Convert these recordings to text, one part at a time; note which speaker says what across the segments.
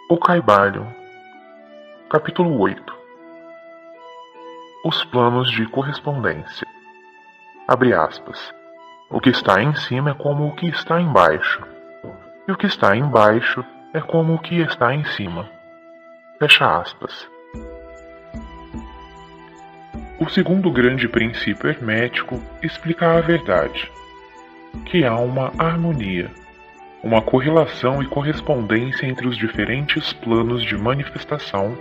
Speaker 1: O Caibalion, capítulo 8. Os planos de correspondência. Abre aspas. O que está em cima é como o que está embaixo, e o que está embaixo é como o que está em cima. Fecha aspas. O segundo grande princípio hermético explica a verdade, que há uma harmonia, uma correlação e correspondência entre os diferentes planos de manifestação,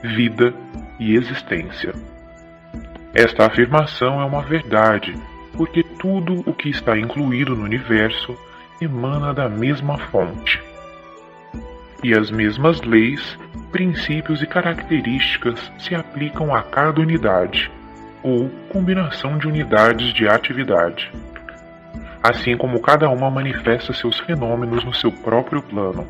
Speaker 1: vida e existência. Esta afirmação é uma verdade, porque tudo o que está incluído no universo emana da mesma fonte. E as mesmas leis, princípios e características se aplicam a cada unidade, ou combinação de unidades de atividade, assim como cada uma manifesta seus fenômenos no seu próprio plano.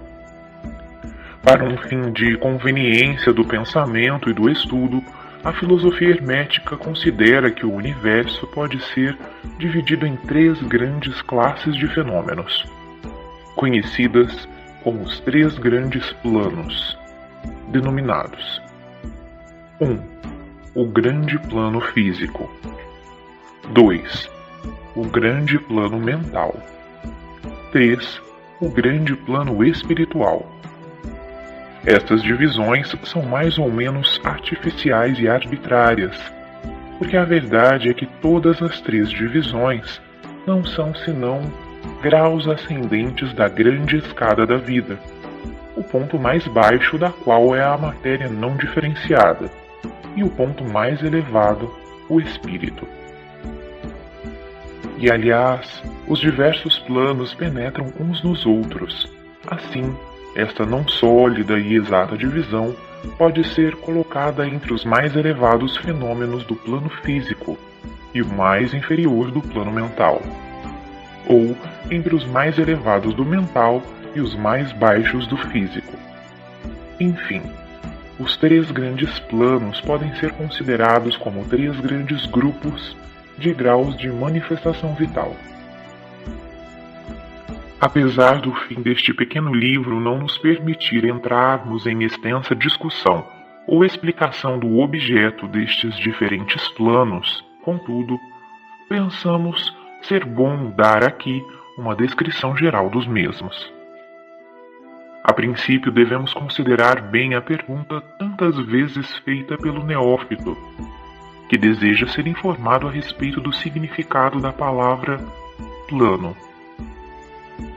Speaker 1: Para um fim de conveniência do pensamento e do estudo, a filosofia hermética considera que o universo pode ser dividido em 3 grandes classes de fenômenos, conhecidas como os 3 grandes planos, denominados 1. O grande plano físico. 2. O grande plano mental. 3. O grande plano espiritual. Estas divisões são mais ou menos artificiais e arbitrárias, porque a verdade é que todas as 3 divisões não são senão graus ascendentes da grande escada da vida, o ponto mais baixo da qual é a matéria não diferenciada, e o ponto mais elevado, o espírito. E aliás, os diversos planos penetram uns nos outros. Assim, esta não sólida e exata divisão pode ser colocada entre os mais elevados fenômenos do plano físico e o mais inferior do plano mental, ou entre os mais elevados do mental e os mais baixos do físico. Enfim, os 3 grandes planos podem ser considerados como 3 grandes grupos de graus de manifestação vital. Apesar do fim deste pequeno livro não nos permitir entrarmos em extensa discussão ou explicação do objeto destes diferentes planos, contudo, pensamos ser bom dar aqui uma descrição geral dos mesmos. A princípio, devemos considerar bem a pergunta tantas vezes feita pelo neófito, que deseja ser informado a respeito do significado da palavra plano,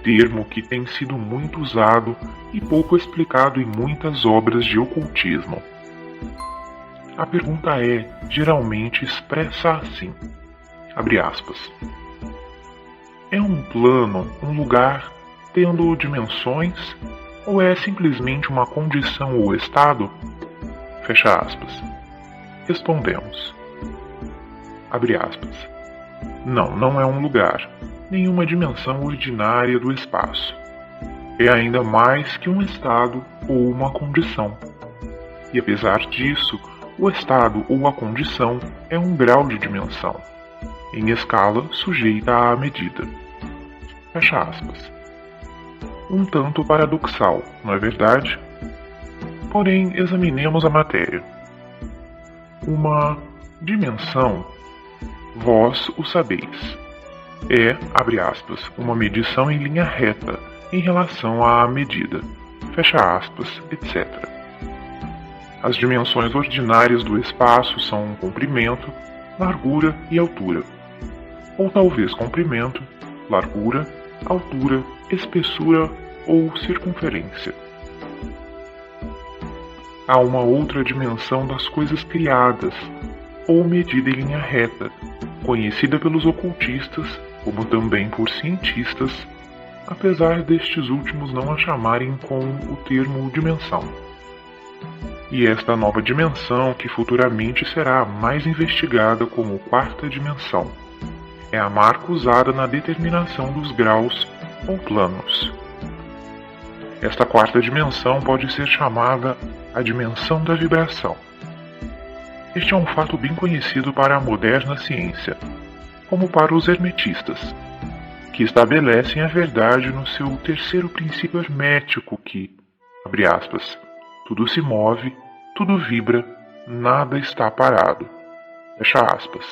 Speaker 1: termo que tem sido muito usado e pouco explicado em muitas obras de ocultismo. A pergunta é, geralmente, expressa assim, abre aspas, é um plano um lugar tendo dimensões ou é simplesmente uma condição ou estado? Fecha aspas. Respondemos, abre aspas, não é um lugar, nenhuma dimensão ordinária do espaço. É ainda mais que um estado ou uma condição. E apesar disso, o estado ou a condição é um grau de dimensão, em escala sujeita à medida. Fecha aspas. Um tanto paradoxal, não é verdade? Porém, examinemos a matéria. Uma dimensão, vós o sabeis, é, abre aspas, uma medição em linha reta em relação à medida, fecha aspas, etc. As dimensões ordinárias do espaço são comprimento, largura e altura, ou talvez comprimento, largura, altura, espessura ou circunferência. Há uma outra dimensão das coisas criadas, ou medida em linha reta, conhecida pelos ocultistas, como também por cientistas, apesar destes últimos não a chamarem com o termo dimensão. E esta nova dimensão, que futuramente será mais investigada como 4ª dimensão, é a marca usada na determinação dos graus ou planos. Esta 4ª dimensão pode ser chamada a dimensão da vibração. Este é um fato bem conhecido para a moderna ciência, como para os hermetistas, que estabelecem a verdade no seu terceiro princípio hermético que, Abre aspas. Tudo se move, tudo vibra, nada está parado. Fecha aspas.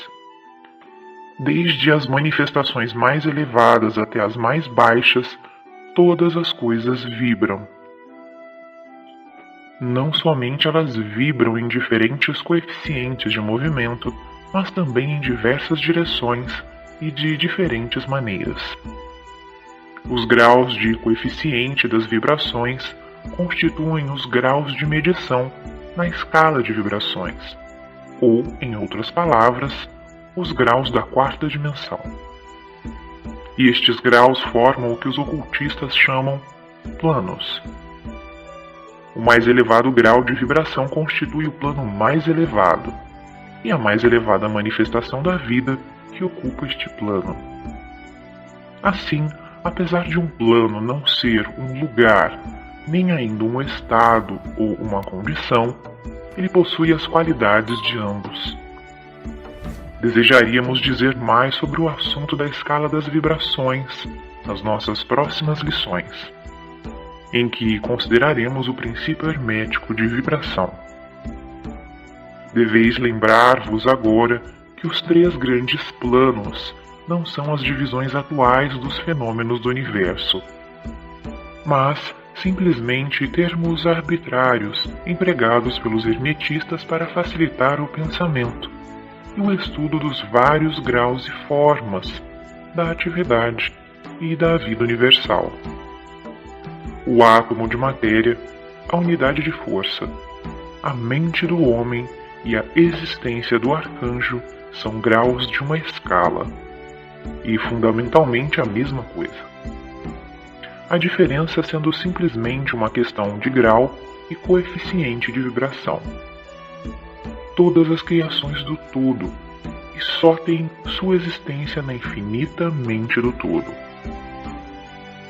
Speaker 1: Desde as manifestações mais elevadas até as mais baixas, todas as coisas vibram. Não somente elas vibram em diferentes coeficientes de movimento, mas também em diversas direções e de diferentes maneiras. Os graus de coeficiente das vibrações constituem os graus de medição na escala de vibrações, ou, em outras palavras, os graus da quarta dimensão. E estes graus formam o que os ocultistas chamam planos. O mais elevado grau de vibração constitui o plano mais elevado, e a mais elevada manifestação da vida que ocupa este plano. Assim, apesar de um plano não ser um lugar, nem ainda um estado ou uma condição, ele possui as qualidades de ambos. Desejaríamos dizer mais sobre o assunto da escala das vibrações nas nossas próximas lições, em que consideraremos o princípio hermético de vibração. Deveis lembrar-vos agora que os 3 grandes planos não são as divisões atuais dos fenômenos do universo, mas simplesmente termos arbitrários empregados pelos hermetistas para facilitar o pensamento e o estudo dos vários graus e formas da atividade e da vida universal. O átomo de matéria, a unidade de força, a mente do homem e a existência do arcanjo são graus de uma escala, e fundamentalmente a mesma coisa. A diferença sendo simplesmente uma questão de grau e coeficiente de vibração. Todas as criações do todo, e só têm sua existência na infinita mente do todo.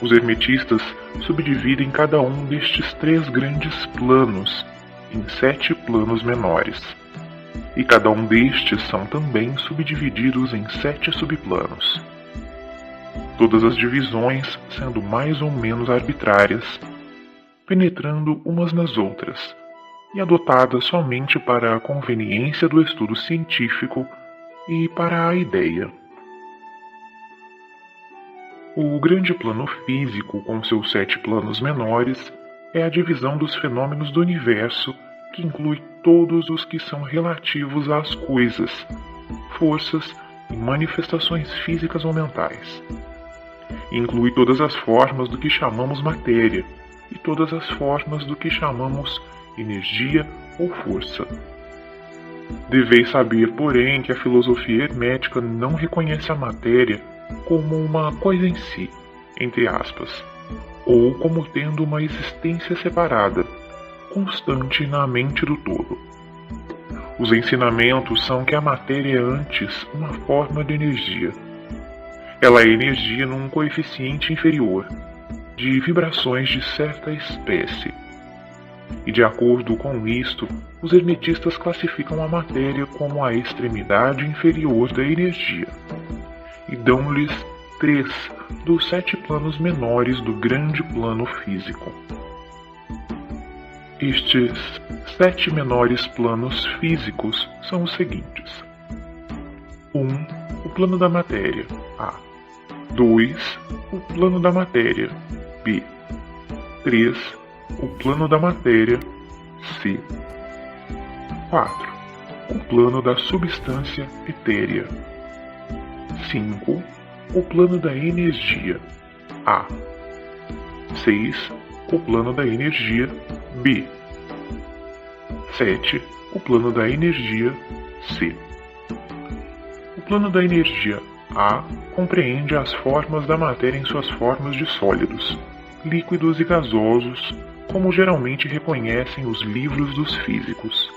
Speaker 1: Os hermetistas subdividem cada um destes 3 grandes planos em 7 planos menores, e cada um destes são também subdivididos em 7 subplanos. Todas as divisões sendo mais ou menos arbitrárias, penetrando umas nas outras, e adotadas somente para a conveniência do estudo científico e para a ideia. O grande plano físico, com seus 7 planos menores, é a divisão dos fenômenos do universo, que inclui todos os que são relativos às coisas, forças e manifestações físicas ou mentais. Inclui todas as formas do que chamamos matéria e todas as formas do que chamamos energia ou força. Deveis saber, porém, que a filosofia hermética não reconhece a matéria como uma coisa em si, entre aspas, ou como tendo uma existência separada, constante na mente do todo. Os ensinamentos são que a matéria é antes uma forma de energia. Ela é energia num coeficiente inferior, de vibrações de certa espécie. E de acordo com isto, os hermetistas classificam a matéria como a extremidade inferior da energia, e dão-lhes 3 dos 7 planos menores do grande plano físico. Estes 7 menores planos físicos são os seguintes: 1. O plano da matéria, A. 2. O plano da matéria, B. 3. O plano da matéria, C. 4. O plano da substância etérea. 5. O plano da energia, A. 6. O plano da energia, B. 7. O plano da energia, C. O plano da energia, A, compreende as formas da matéria em suas formas de sólidos, líquidos e gasosos, como geralmente reconhecem os livros dos físicos.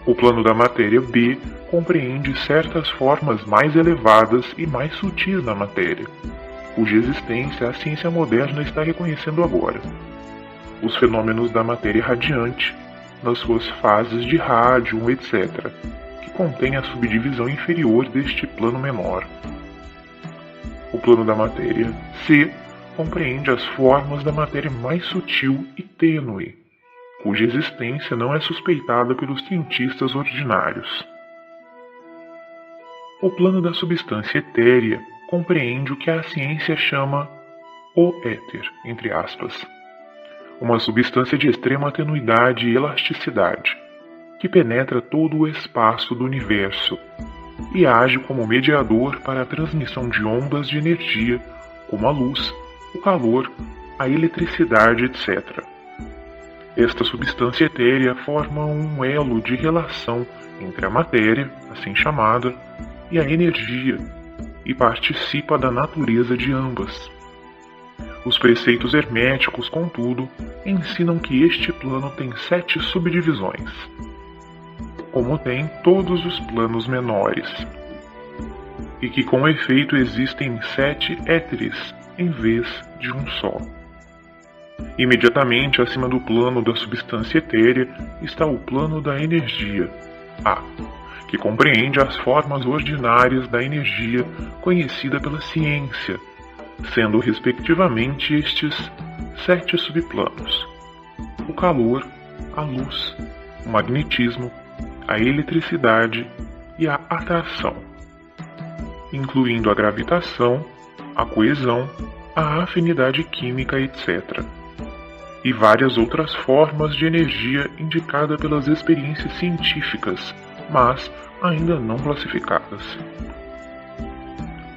Speaker 1: O plano da matéria B compreende certas formas mais elevadas e mais sutis da matéria, cuja existência a ciência moderna está reconhecendo agora. Os fenômenos da matéria radiante, nas suas fases de rádio, etc., que contém a subdivisão inferior deste plano menor. O plano da matéria C compreende as formas da matéria mais sutil e tênue, cuja existência não é suspeitada pelos cientistas ordinários. O plano da substância etérea compreende o que a ciência chama o éter, entre aspas, uma substância de extrema tenuidade e elasticidade, que penetra todo o espaço do universo e age como mediador para a transmissão de ondas de energia, como a luz, o calor, a eletricidade, etc. Esta substância etérea forma um elo de relação entre a matéria, assim chamada, e a energia, e participa da natureza de ambas. Os preceitos herméticos, contudo, ensinam que este plano tem 7 subdivisões, como tem todos os planos menores, e que com efeito existem 7 éteres em vez de um só. Imediatamente acima do plano da substância etérea está o plano da energia, A, que compreende as formas ordinárias da energia conhecida pela ciência, sendo respectivamente estes 7 subplanos: o calor, a luz, o magnetismo, a eletricidade e a atração, incluindo a gravitação, a coesão, a afinidade química, etc., e várias outras formas de energia indicada pelas experiências científicas, mas ainda não classificadas.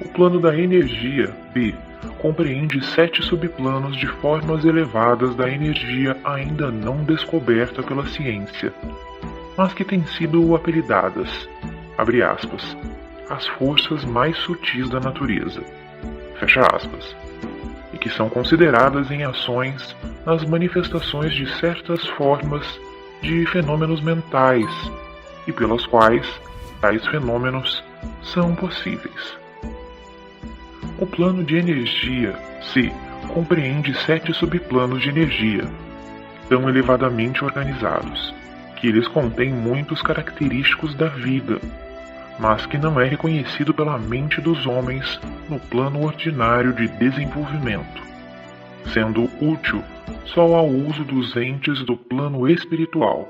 Speaker 1: O plano da energia, B, compreende 7 subplanos de formas elevadas da energia ainda não descoberta pela ciência, mas que têm sido apelidadas, abre aspas, as forças mais sutis da natureza, fecha aspas, e que são consideradas em ações nas manifestações de certas formas de fenômenos mentais, e pelas quais tais fenômenos são possíveis. O plano de energia, C, compreende 7 subplanos de energia, tão elevadamente organizados, que eles contêm muitos característicos da vida, mas que não é reconhecido pela mente dos homens no plano ordinário de desenvolvimento, sendo útil só ao uso dos entes do plano espiritual.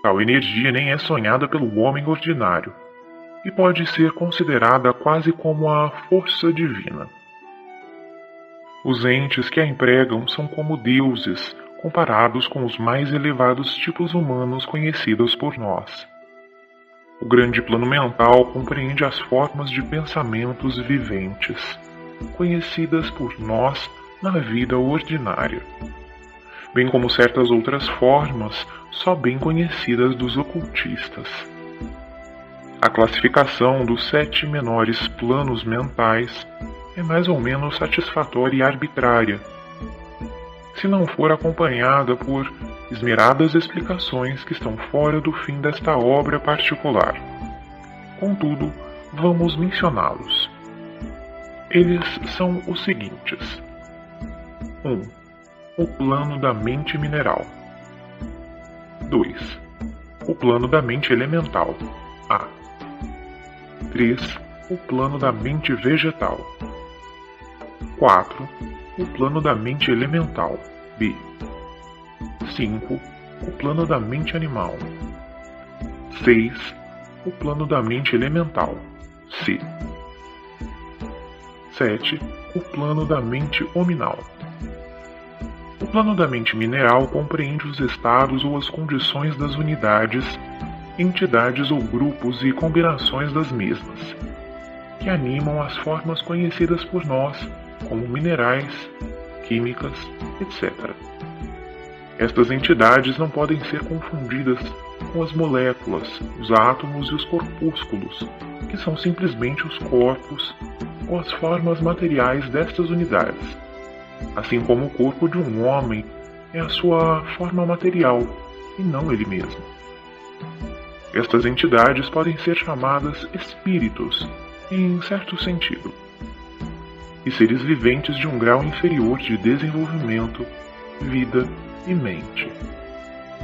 Speaker 1: Tal energia nem é sonhada pelo homem ordinário, e pode ser considerada quase como a força divina. Os entes que a empregam são como deuses, comparados com os mais elevados tipos humanos conhecidos por nós. O grande plano mental compreende as formas de pensamentos viventes, conhecidas por nós na vida ordinária, bem como certas outras formas só bem conhecidas dos ocultistas. A classificação dos 7 menores planos mentais é mais ou menos satisfatória e arbitrária, se não for acompanhada por esmeradas explicações que estão fora do fim desta obra particular. Contudo, vamos mencioná-los. Eles são os seguintes: 1. O plano da mente mineral. 2. O plano da mente elemental, A. 3. O plano da mente vegetal. 4. O plano da mente elemental, B. 5. O plano da mente animal. 6. O plano da mente elemental, C. 7. O plano da mente hominal. O plano da mente mineral compreende os estados ou as condições das unidades, entidades ou grupos e combinações das mesmas, que animam as formas conhecidas por nós como minerais, químicas, etc. Estas entidades não podem ser confundidas com as moléculas, os átomos e os corpúsculos, que são simplesmente os corpos ou as formas materiais destas unidades, assim como o corpo de um homem é a sua forma material e não ele mesmo. Estas entidades podem ser chamadas espíritos, em certo sentido, e seres viventes de um grau inferior de desenvolvimento, vida e mente,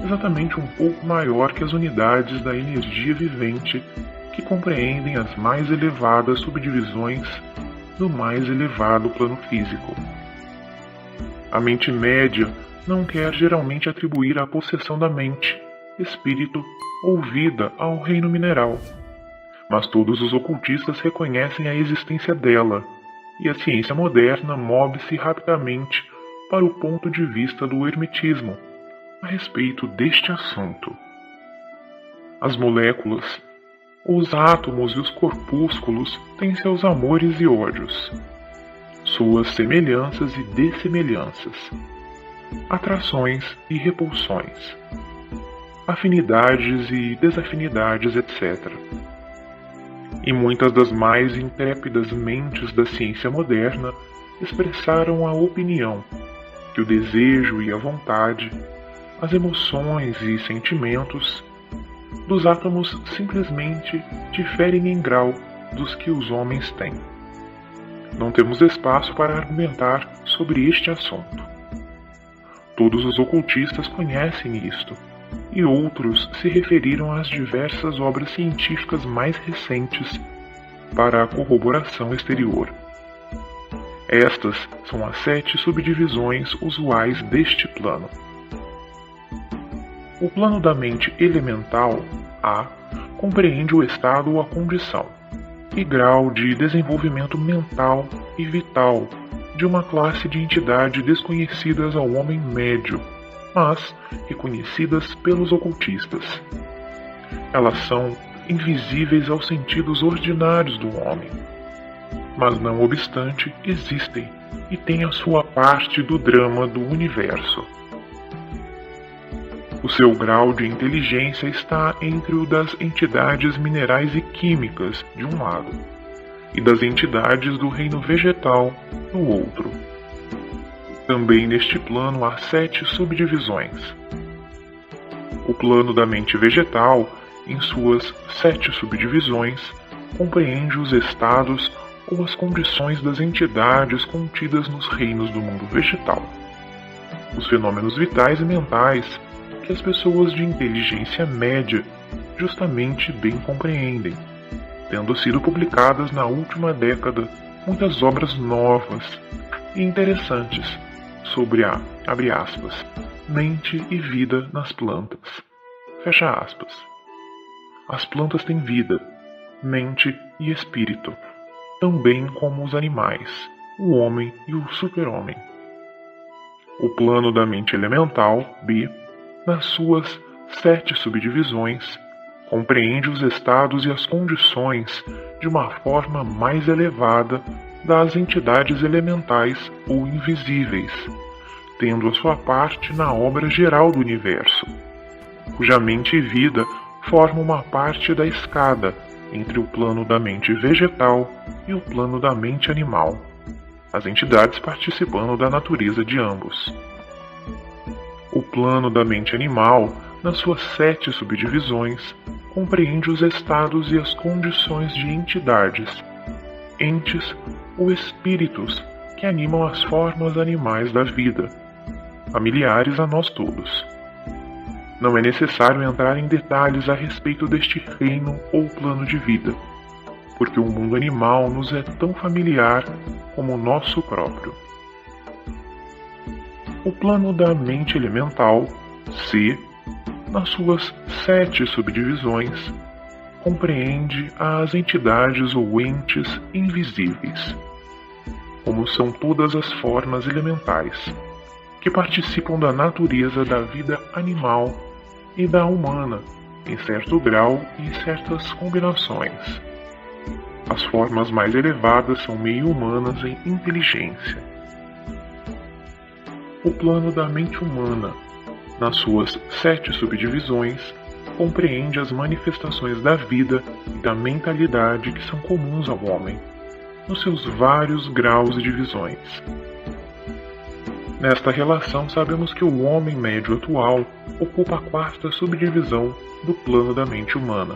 Speaker 1: exatamente um pouco maior que as unidades da energia vivente que compreendem as mais elevadas subdivisões do mais elevado plano físico. A mente média não quer geralmente atribuir a possessão da mente, espírito ou vida ao reino mineral, mas todos os ocultistas reconhecem a existência dela, e a ciência moderna move-se rapidamente para o ponto de vista do hermetismo a respeito deste assunto. As moléculas, os átomos e os corpúsculos têm seus amores e ódios, suas semelhanças e dessemelhanças, atrações e repulsões, afinidades e desafinidades, etc. E muitas das mais intrépidas mentes da ciência moderna expressaram a opinião que o desejo e a vontade, as emoções e sentimentos dos átomos simplesmente diferem em grau dos que os homens têm. Não temos espaço para argumentar sobre este assunto. Todos os ocultistas conhecem isto, e outros se referiram às diversas obras científicas mais recentes para a corroboração exterior. Estas são as 7 subdivisões usuais deste plano. O plano da mente elemental, A, compreende o estado ou a condição e grau de desenvolvimento mental e vital de uma classe de entidades desconhecidas ao homem médio, mas reconhecidas pelos ocultistas. Elas são invisíveis aos sentidos ordinários do homem, mas não obstante existem e têm a sua parte do drama do universo. O seu grau de inteligência está entre o das entidades minerais e químicas, de um lado, e das entidades do reino vegetal, no outro. Também neste plano há 7 subdivisões. O plano da mente vegetal, em suas 7 subdivisões, compreende os estados ou as condições das entidades contidas nos reinos do mundo vegetal, os fenômenos vitais e mentais que as pessoas de inteligência média justamente bem compreendem, tendo sido publicadas na última década muitas obras novas e interessantes sobre a, abre aspas, mente e vida nas plantas, fecha aspas. As plantas têm vida, mente e espírito, também como os animais, o homem e o super-homem. O plano da mente elemental, B, nas suas 7 subdivisões, compreende os estados e as condições de uma forma mais elevada das entidades elementais ou invisíveis, tendo a sua parte na obra geral do universo, cuja mente e vida formam uma parte da escada entre o plano da mente vegetal e o plano da mente animal, as entidades participando da natureza de ambos. O plano da mente animal, nas suas 7 subdivisões, compreende os estados e as condições de entidades, entes ou espíritos que animam as formas animais da vida, familiares a nós todos. Não é necessário entrar em detalhes a respeito deste reino ou plano de vida, porque o mundo animal nos é tão familiar como o nosso próprio. O plano da mente elemental, C, nas suas 7 subdivisões, compreende as entidades ou entes invisíveis, como são todas as formas elementais, que participam da natureza da vida animal e da humana, em certo grau e em certas combinações. As formas mais elevadas são meio humanas em inteligência. O plano da mente humana, nas suas 7 subdivisões, compreende as manifestações da vida e da mentalidade que são comuns ao homem, nos seus vários graus e divisões. Nesta relação, sabemos que o homem médio atual ocupa a 4ª subdivisão do plano da mente humana,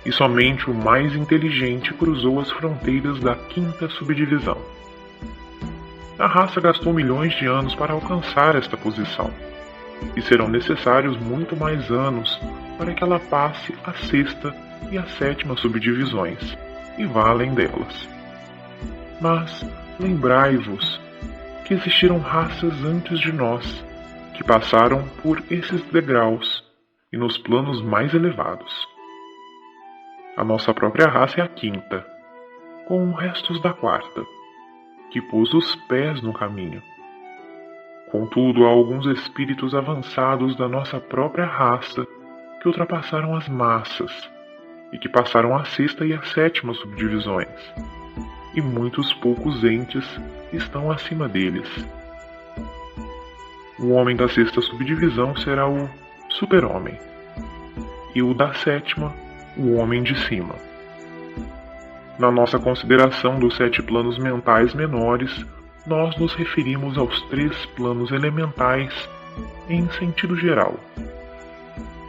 Speaker 1: e somente o mais inteligente cruzou as fronteiras da 5ª subdivisão. A raça gastou milhões de anos para alcançar esta posição, e serão necessários muito mais anos para que ela passe a 6ª e a 7ª subdivisões, e vá além delas. Mas lembrai-vos que existiram raças antes de nós, que passaram por esses degraus e nos planos mais elevados. A nossa própria raça é a quinta, com restos da quarta, que pôs os pés no caminho. Contudo, há alguns espíritos avançados da nossa própria raça que ultrapassaram as massas e que passaram a sexta e a sétima subdivisões, e muitos poucos entes estão acima deles. O homem da sexta subdivisão será o super-homem, e o da sétima, o homem de cima. Na nossa consideração dos 7 planos mentais menores, nós nos referimos aos 3 planos elementais em sentido geral.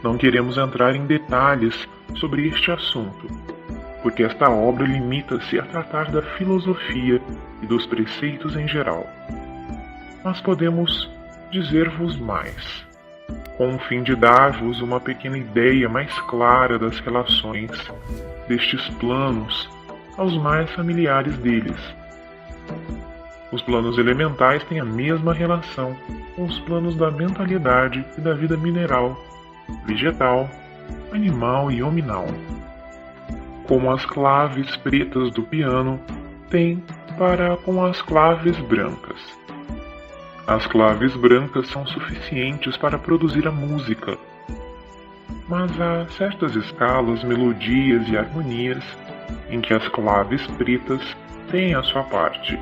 Speaker 1: Não queremos entrar em detalhes sobre este assunto, porque esta obra limita-se a tratar da filosofia e dos preceitos em geral. Mas podemos dizer-vos mais, com o fim de dar-vos uma pequena ideia mais clara das relações destes planos aos mais familiares deles. Os planos elementais têm a mesma relação com os planos da mentalidade e da vida mineral, vegetal, animal e hominal, como as claves pretas do piano têm para com as claves brancas. As claves brancas são suficientes para produzir a música, mas há certas escalas, melodias e harmonias em que as claves pretas têm a sua parte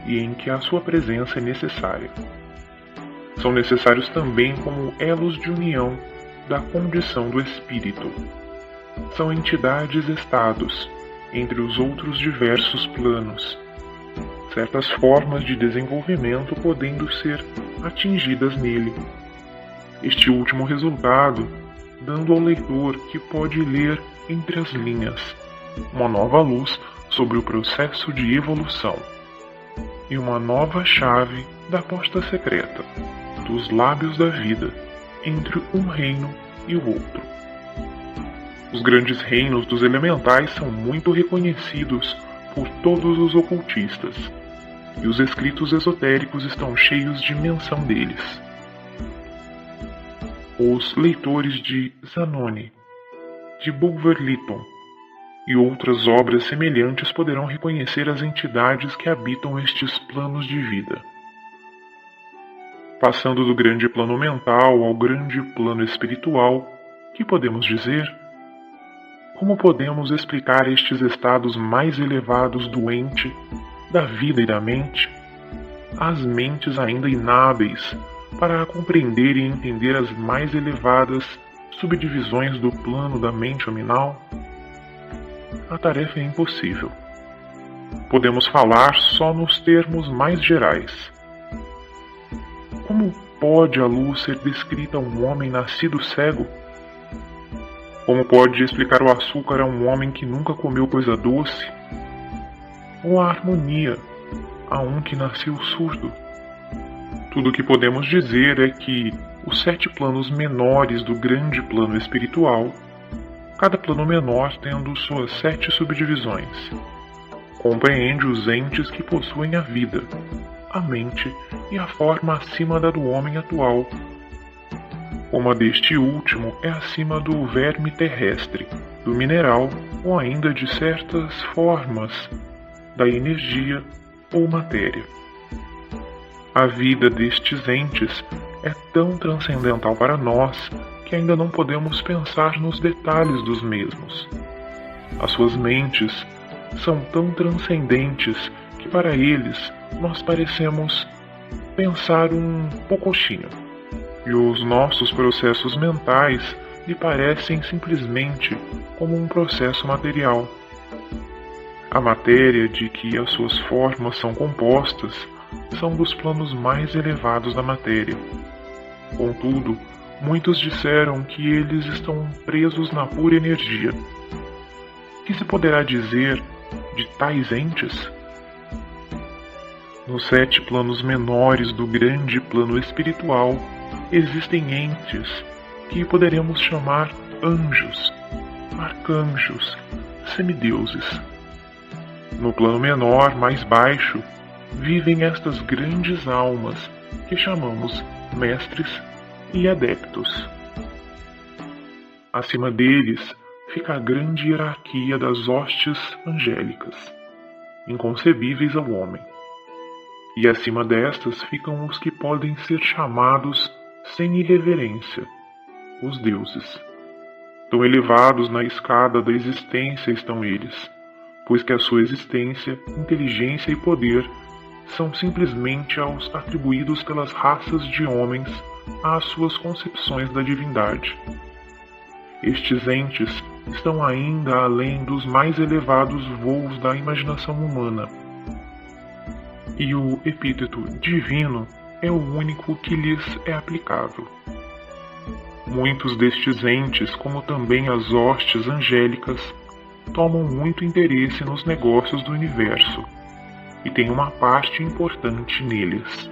Speaker 1: e em que a sua presença é necessária. São necessários também como elos de união da condição do espírito. São entidades-estados entre os outros diversos planos, certas formas de desenvolvimento podendo ser atingidas nele. Este último resultado, dando ao leitor que pode ler entre as linhas uma nova luz sobre o processo de evolução e uma nova chave da porta secreta dos lábios da vida entre um reino e o outro. Os grandes reinos dos elementais são muito reconhecidos por todos os ocultistas, e os escritos esotéricos estão cheios de menção deles. Os leitores de Zanoni, de Bulwer Lytton e outras obras semelhantes poderão reconhecer as entidades que habitam estes planos de vida. Passando do grande plano mental ao grande plano espiritual, que podemos dizer? Como podemos explicar estes estados mais elevados do ente, da vida e da mente? As mentes ainda inábeis para compreender e entender as mais elevadas subdivisões do plano da mente hominal? A tarefa é impossível. Podemos falar só nos termos mais gerais. Como pode a luz ser descrita a um homem nascido cego? Como pode explicar o açúcar a um homem que nunca comeu coisa doce? Ou a harmonia a um que nasceu surdo? Tudo o que podemos dizer é que os 7 planos menores do grande plano espiritual, cada plano menor tendo suas 7 subdivisões, compreende os entes que possuem a vida, a mente e a forma acima da do homem atual. Como a deste último é acima do verme terrestre, do mineral ou ainda de certas formas da energia ou matéria. A vida destes entes é tão transcendental para nós que ainda não podemos pensar nos detalhes dos mesmos. As suas mentes são tão transcendentes que para eles nós parecemos pensar um pouquinho, e os nossos processos mentais lhe parecem simplesmente como um processo material. A matéria de que as suas formas são compostas são dos planos mais elevados da matéria. Contudo, muitos disseram que eles estão presos na pura energia. O que se poderá dizer de tais entes? Nos 7 planos menores do grande plano espiritual, existem entes que poderemos chamar anjos, arcanjos, semideuses. No plano menor, mais baixo, vivem estas grandes almas que chamamos mestres e adeptos. Acima deles fica a grande hierarquia das hostes angélicas, inconcebíveis ao homem. E acima destas ficam os que podem ser chamados sem irreverência, os deuses. Tão elevados na escada da existência estão eles, pois que a sua existência, inteligência e poder são simplesmente aos atribuídos pelas raças de homens às suas concepções da divindade. Estes entes estão ainda além dos mais elevados voos da imaginação humana, e o epíteto divino é o único que lhes é aplicável. Muitos destes entes, como também as hostes angélicas, tomam muito interesse nos negócios do universo e têm uma parte importante neles.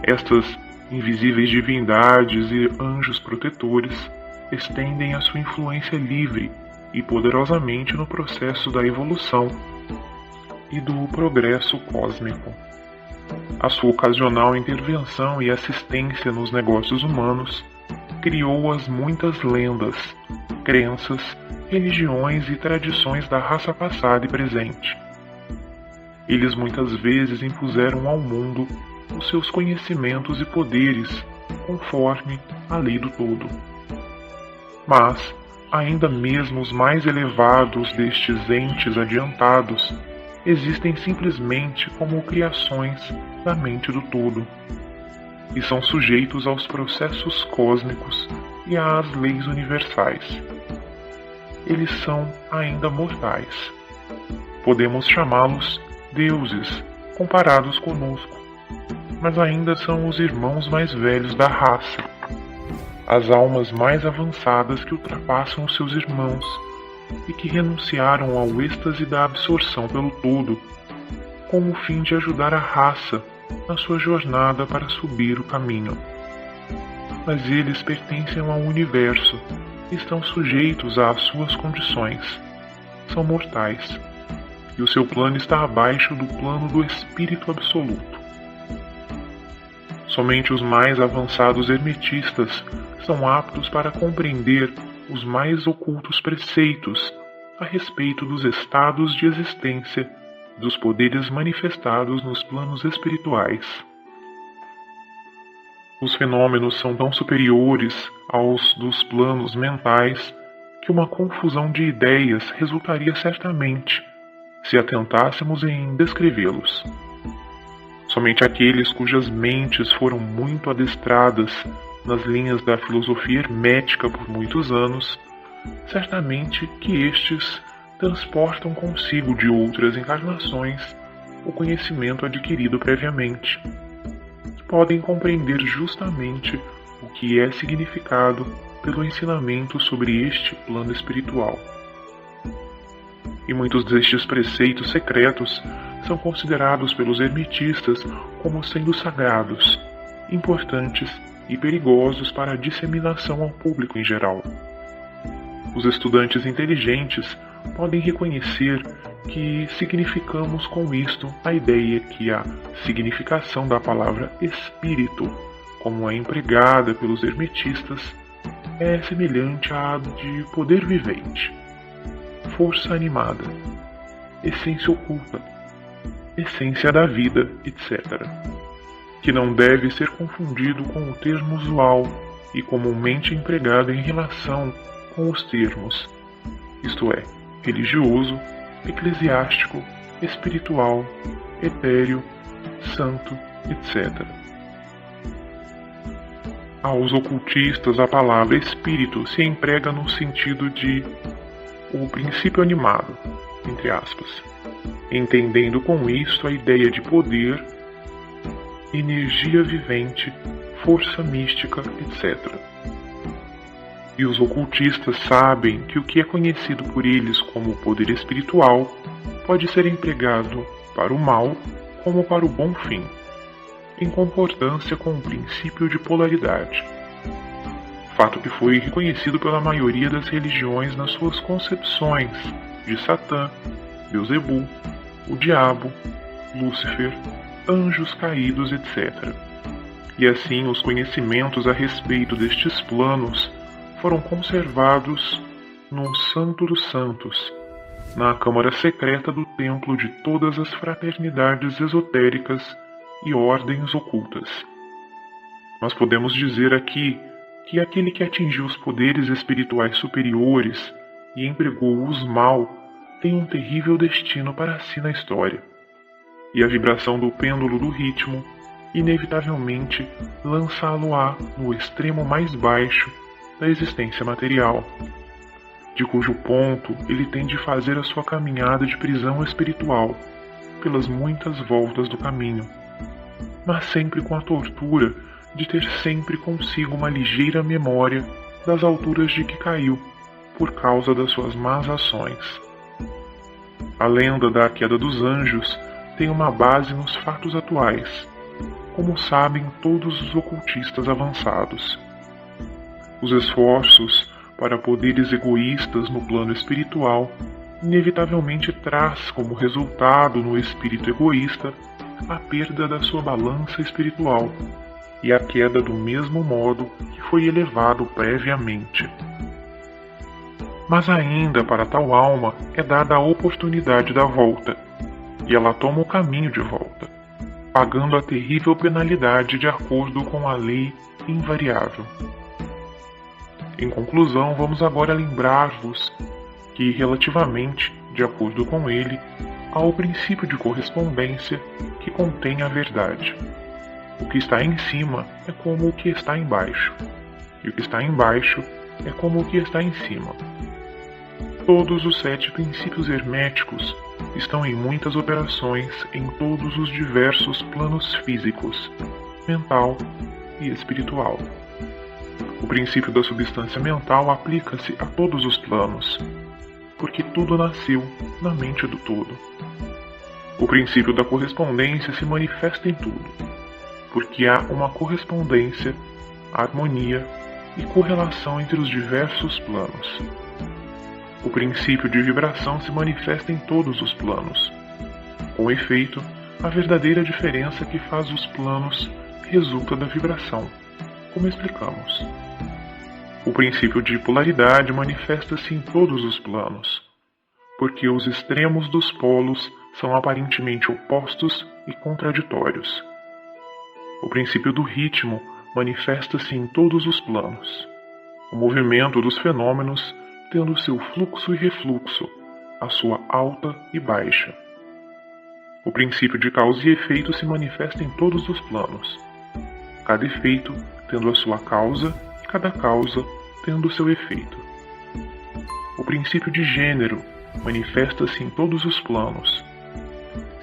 Speaker 1: Estas invisíveis divindades e anjos protetores estendem a sua influência livre e poderosamente no processo da evolução e do progresso cósmico. A sua ocasional intervenção e assistência nos negócios humanos criou as muitas lendas, crenças, religiões e tradições da raça passada e presente. Eles muitas vezes impuseram ao mundo os seus conhecimentos e poderes conforme a lei do todo. Mas, ainda mesmo os mais elevados destes entes adiantados existem simplesmente como criações da mente do todo, e são sujeitos aos processos cósmicos e às leis universais. Eles são ainda mortais. Podemos chamá-los deuses comparados conosco, mas ainda são os irmãos mais velhos da raça, as almas mais avançadas que ultrapassam os seus irmãos e que renunciaram ao êxtase da absorção pelo todo, com o fim de ajudar a raça na sua jornada para subir o caminho. Mas eles pertencem ao universo e estão sujeitos às suas condições. São mortais, e o seu plano está abaixo do plano do Espírito Absoluto. Somente os mais avançados hermetistas são aptos para compreender os mais ocultos preceitos a respeito dos estados de existência dos poderes manifestados nos planos espirituais. Os fenômenos são tão superiores aos dos planos mentais que uma confusão de ideias resultaria certamente se atentássemos em descrevê-los. Somente aqueles cujas mentes foram muito adestradas nas linhas da filosofia hermética por muitos anos, certamente que estes transportam consigo de outras encarnações o conhecimento adquirido previamente. Podem compreender justamente o que é significado pelo ensinamento sobre este plano espiritual. E muitos destes preceitos secretos são considerados pelos hermetistas como sendo sagrados, importantes e perigosos para a disseminação ao público em geral. Os estudantes inteligentes podem reconhecer que significamos com isto a ideia que a significação da palavra espírito, como é empregada pelos hermetistas, é semelhante à de poder vivente, força animada, essência oculta, essência da vida, etc., que não deve ser confundido com o termo usual e comumente empregado em relação com os termos, isto é, religioso, eclesiástico, espiritual, etéreo, santo, etc. Aos ocultistas, a palavra espírito se emprega no sentido de o princípio animado, entre aspas, entendendo com isto a ideia de poder, energia vivente, força mística, etc. E os ocultistas sabem que o que é conhecido por eles como poder espiritual pode ser empregado para o mal como para o bom fim, em concordância com o princípio de polaridade. Fato que foi reconhecido pela maioria das religiões nas suas concepções de Satã Beelzebul, o diabo, Lúcifer, anjos caídos, etc. E assim os conhecimentos a respeito destes planos foram conservados no Santo dos Santos, na câmara secreta do templo de todas as fraternidades esotéricas e ordens ocultas. Mas podemos dizer aqui que aquele que atingiu os poderes espirituais superiores e empregou-os mal tem um terrível destino para si na história. E a vibração do pêndulo do ritmo inevitavelmente lançá-lo-á no extremo mais baixo da existência material, de cujo ponto ele tem de fazer a sua caminhada de prisão espiritual pelas muitas voltas do caminho, mas sempre com a tortura de ter sempre consigo uma ligeira memória das alturas de que caiu por causa das suas más ações. A lenda da queda dos anjos tem uma base nos fatos atuais, como sabem todos os ocultistas avançados. Os esforços para poderes egoístas no plano espiritual inevitavelmente traz como resultado no espírito egoísta a perda da sua balança espiritual e a queda do mesmo modo que foi elevado previamente. Mas ainda para tal alma é dada a oportunidade da volta, e ela toma o caminho de volta, pagando a terrível penalidade de acordo com a lei invariável. Em conclusão, vamos agora lembrar-vos que, relativamente, de acordo com ele, há o princípio de correspondência que contém a verdade. O que está em cima é como o que está embaixo, e o que está embaixo é como o que está em cima. Todos os 7 princípios herméticos estão em muitas operações em todos os diversos planos físicos, mental e espiritual. O princípio da substância mental aplica-se a todos os planos, porque tudo nasceu na mente do todo. O princípio da correspondência se manifesta em tudo, porque há uma correspondência, harmonia e correlação entre os diversos planos. O princípio de vibração se manifesta em todos os planos. Com efeito, a verdadeira diferença que faz os planos resulta da vibração, como explicamos. O princípio de polaridade manifesta-se em todos os planos, porque os extremos dos polos são aparentemente opostos e contraditórios. O princípio do ritmo manifesta-se em todos os planos, o movimento dos fenômenos tendo seu fluxo e refluxo, a sua alta e baixa. O princípio de causa e efeito se manifesta em todos os planos, cada efeito tendo a sua causa e cada causa tendo seu efeito. O princípio de gênero manifesta-se em todos os planos,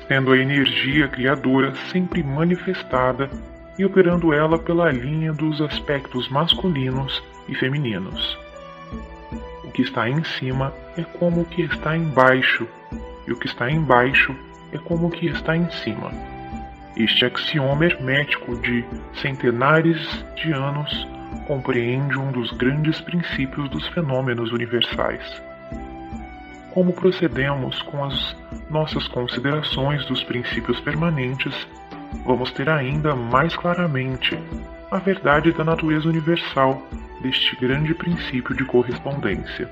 Speaker 1: sendo a energia criadora sempre manifestada e operando ela pela linha dos aspectos masculinos e femininos. O que está em cima é como o que está embaixo, e o que está embaixo é como o que está em cima. Este axioma hermético de centenares de anos compreende um dos grandes princípios dos fenômenos universais. Como procedemos com as nossas considerações dos princípios permanentes, vamos ter ainda mais claramente a verdade da natureza universal deste grande princípio de correspondência.